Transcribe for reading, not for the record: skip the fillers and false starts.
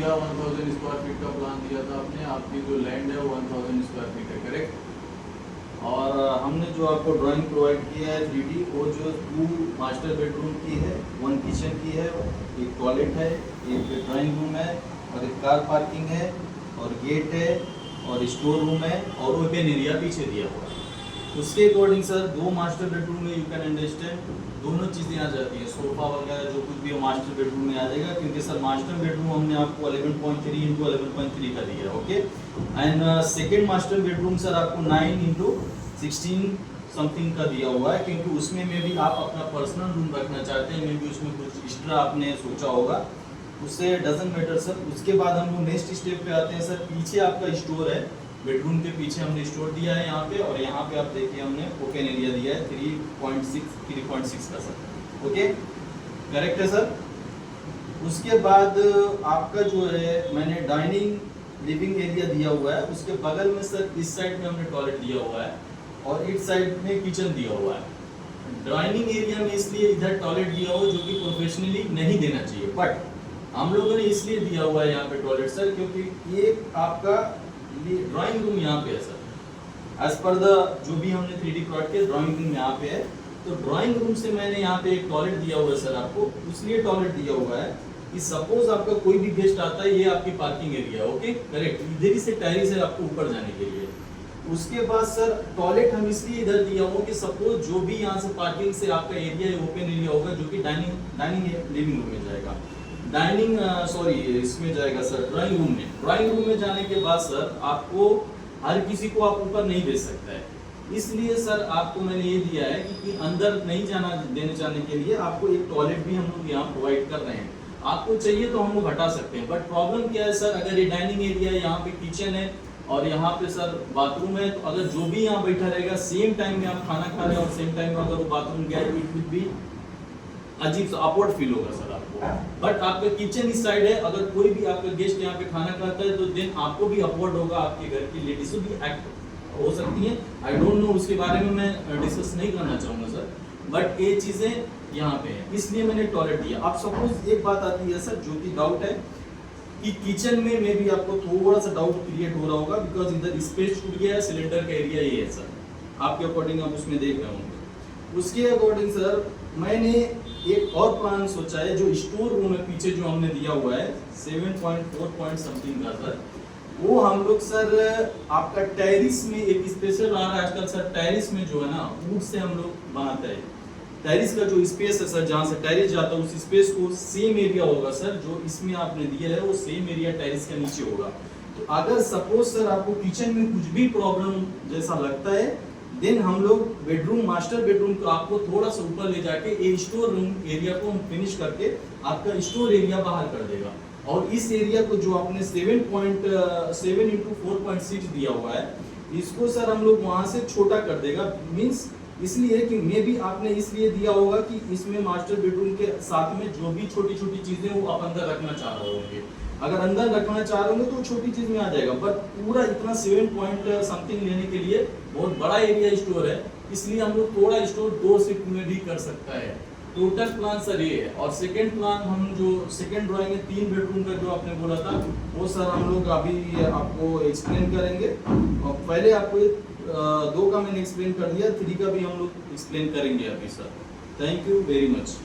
दिया 1000 square feet का plan दिया था आपने, आपकी जो लैंड है वो 1000 स्क्वायर फीट है, करेक्ट। और हमने जो आपको ड्राइंग प्रोवाइड किया है 3D, वो जो 2 मास्टर बेडरूम की है, 1 किचन की है, एक टॉयलेट है, एक ड्राइंग रूम है और एक कार पार्किंग है और गेट है और स्टोर रूम है और ओपन एरिया पीछे दिया हुआ है। उसके अकॉर्डिंग सर 2 मास्टर बेडरूम में यू कैन अंडरस्टैंड दोनों चीज़ें आ जाती हैं, सोफा वगैरह जो कुछ भी हो मास्टर बेडरूम में आ जाएगा, क्योंकि सर मास्टर बेडरूम हमने आपको 11.3 इंटू 11.3 का दिया है, okay. And second master bedroom sir आपको 9 इंटू 16 समथिंग का दिया हुआ है, क्योंकि उसमें में भी आप अपना पर्सनल रूम रखना चाहते हैं, मे भी उसमें कुछ एक्स्ट्रा आपने सोचा होगा, उससे डजंट मैटर सर। उसके बाद हम लोग नेक्स्ट स्टेप पे आते हैं सर। पीछे आपका स्टोर है, बेडरूम के पीछे हमने स्टोर दिया है यहाँ पे, और यहाँ पे आप देखिए हमने ओपन एरिया दिया है 3.6 का सर, ओके, करेक्ट है सर। उसके बाद आपका जो है मैंने डाइनिंग लिविंग एरिया दिया हुआ है, उसके बगल में सर इस साइड में हमने टॉयलेट दिया हुआ है और इस साइड में किचन दिया हुआ है। डाइनिंग एरिया में इसलिए इधर टॉयलेट दिया हुआ जो कि प्रोफेशनली नहीं देना चाहिए, बट हम लोगों ने इसलिए दिया हुआ है यहाँ पे टॉयलेट सर, क्योंकि ये आपका ड्राइंग रूम यहाँ पे है सर, एज पर द जो भी हमने 3D प्लॉट किया ड्राइंग रूम यहाँ पे है, तो ड्राइंग रूम से मैंने यहाँ पे एक टॉयलेट दिया हुआ है सर आपको, इसलिए टॉयलेट दिया हुआ है कि सपोज आपका कोई भी गेस्ट आता है, ये आपकी पार्किंग एरिया, ओके, करेक्ट, इधर ही से टेरेस है आपको ऊपर जाने के लिए। उसके बाद सर टॉयलेट हम इसलिए इधर दिया हुआ कि सपोज जो भी यहाँ से पार्किंग से आपका एरिया ओपन एरिया होगा जो कि डाइनिंग लिविंग रूम में जाएगा, इसमें जाएगा सर ड्राइंग रूम में जाने के बाद सर आपको हर किसी को आप ऊपर नहीं भेज सकता है, इसलिए सर आपको मैंने ये दिया है कि अंदर नहीं जाने के लिए आपको एक टॉयलेट भी हम लोग यहाँ प्रोवाइड कर रहे हैं। आपको चाहिए तो हम लोग हटा सकते हैं, बट प्रॉब्लम क्या है सर, अगर ये डाइनिंग एरिया यहाँ पे किचन है और यहाँ पे सर बाथरूम है, तो अगर जो भी यहाँ बैठा रहेगा सेम टाइम में आप खाना खा रहे हैं और सेम टाइम में अगर वो बाथरूम गया इट विल बी अजीब सा अपवर्ड फील होगा सर आपको। बट आपका किचन इस साइड है, अगर कोई भी आपका गेस्ट यहाँ पे खाना खाता है तो देन आपको भी अपवर्ड होगा, आपके घर की लेडीज भी एक्ट हो सकती हैं, आई डोंट नो, उसके बारे में मैं डिस्कस नहीं करना चाहूँगा सर, बट ये चीज़ें यहाँ पे हैं, इसलिए मैंने टॉयलेट दिया। अब सपोज एक बात आती है सर जो कि डाउट है कि किचन में मे भी आपको थोड़ा सा डाउट क्रिएट हो रहा होगा, बिकॉज इधर स्पेस छूट गया है, सिलेंडर का एरिया ये है सर, आपके अकॉर्डिंग आप उसमें देख रहे होंगे। उसके अकॉर्डिंग सर मैंने एक और प्लान सोचा है, जो स्टोर रूम है पीछे जो हमने दिया हुआ है 7.4 समथिंग का सर, वो हम लोग सर आपका टेरिस में एक स्पेशल आ रहा है आजकल सर, टेरिस में जो है ना वुड से हम लोग बनाते हैं, टेरिस का जो स्पेस है सर जहाँ से टेरिस जाता है उस स्पेस को सेम एरिया होगा सर, जो इसमें आपने दिया है वो सेम एरिया टेरिस के नीचे होगा। तो अगर सपोज सर आपको किचन में कुछ भी प्रॉब्लम जैसा लगता है, देन हम लोग बेडरूम मास्टर बेडरूम को आपको थोड़ा सा ऊपर ले जाके ये स्टोर रूम एरिया को हम फिनिश करके आपका स्टोर एरिया बाहर कर देगा, और इस एरिया को जो आपने 7.7 इंटू 4.6 दिया हुआ है, इसको सर हम लोग वहां से छोटा कर देगा, मीन्स इसलिए कि मे भी आपने इसलिए दिया होगा कि इसमें मास्टर बेडरूम के साथ में जो भी छोटी छोटी चीजें वो आप अंदर रखना चाह रहे होंगे, अगर अंदर रखना चाह रहे होंगे तो छोटी चीज में आ जाएगा, बट पूरा इतना 7 पॉइंट समथिंग लेने के लिए बहुत बड़ा एरिया स्टोर है, इसलिए हम लोग थोड़ा स्टोर 2 शिफ्ट में भी कर सकता है। टोटल प्लान सर ये है, और सेकंड प्लान हम जो सेकंड ड्राइंग है 3 बेडरूम का जो आपने बोला था वो सर हम लोग अभी आपको एक्सप्लेन करेंगे, और पहले आपको 2 का मैंने एक्सप्लेन कर दिया, 3 का भी हम लोग एक्सप्लेन करेंगे अभी sir. Thank you very much.